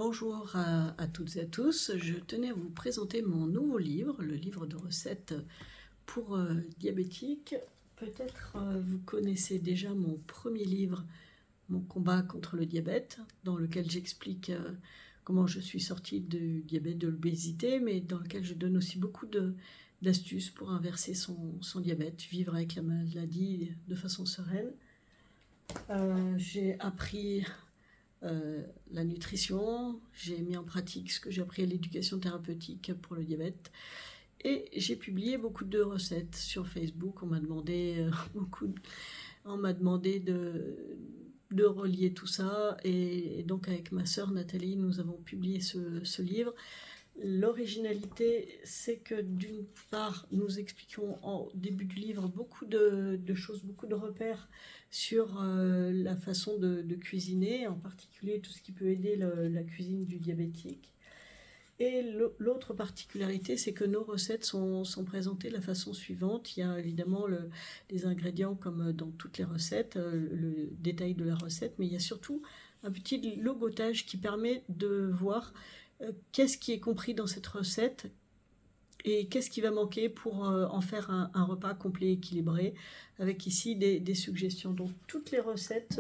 Bonjour à toutes et à tous, je tenais à vous présenter mon nouveau livre, le livre de recettes pour diabétiques. Peut-être vous connaissez déjà mon premier livre, Mon combat contre le diabète, dans lequel j'explique comment je suis sortie du diabète, de l'obésité, mais dans lequel je donne aussi beaucoup d'astuces pour inverser son diabète, vivre avec la maladie de façon sereine. J'ai appris la nutrition, j'ai mis en pratique ce que j'ai appris à l'éducation thérapeutique pour le diabète et j'ai publié beaucoup de recettes sur Facebook. On m'a demandé de relier tout ça et donc avec ma sœur Nathalie, nous avons publié ce livre. L'originalité, c'est que d'une part, nous expliquons en début du livre beaucoup de choses, beaucoup de repères sur la façon de cuisiner, en particulier tout ce qui peut aider la cuisine du diabétique. Et l'autre particularité, c'est que nos recettes sont présentées de la façon suivante. Il y a évidemment les ingrédients comme dans toutes les recettes, le détail de la recette, mais il y a surtout un petit logotage qui permet de voir qu'est-ce qui est compris dans cette recette et qu'est-ce qui va manquer pour en faire un repas complet équilibré, avec ici des suggestions. Donc toutes les recettes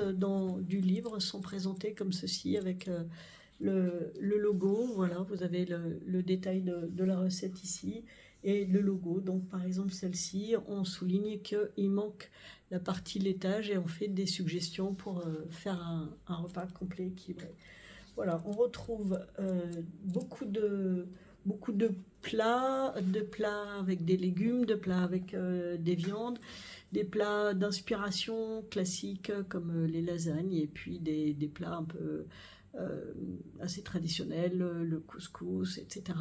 du livre sont présentées comme ceci, avec le logo. Voilà, vous avez le détail de la recette ici et le logo. Donc par exemple celle-ci, on souligne qu'il manque la partie laitage et on fait des suggestions pour faire un repas complet équilibré. Voilà, on retrouve beaucoup de plats avec des légumes, de plats avec des viandes, des plats d'inspiration classiques comme les lasagnes, et puis des plats un peu assez traditionnels, le couscous, etc.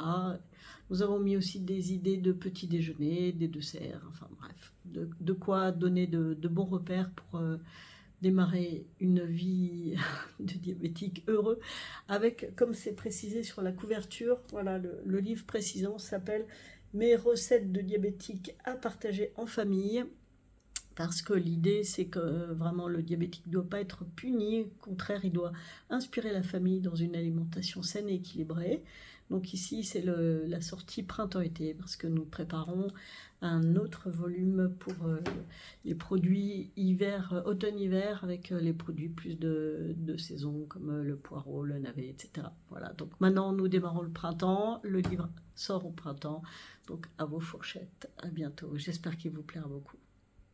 Nous avons mis aussi des idées de petits déjeuners, des desserts, enfin bref, de quoi donner de bons repères pour démarrer une vie de diabétique heureux, avec, comme c'est précisé sur la couverture, voilà, le livre précisant s'appelle « Mes recettes de diabétique à partager en famille », parce que l'idée, c'est que vraiment le diabétique ne doit pas être puni, au contraire, il doit inspirer la famille dans une alimentation saine et équilibrée. Donc ici, c'est la sortie printemps-été, parce que nous préparons un autre volume pour les produits automne-hiver, avec les produits plus de saison, comme le poireau, le navet, etc. Voilà, donc maintenant, nous démarrons le printemps, le livre sort au printemps, donc à vos fourchettes, à bientôt. J'espère qu'il vous plaira beaucoup.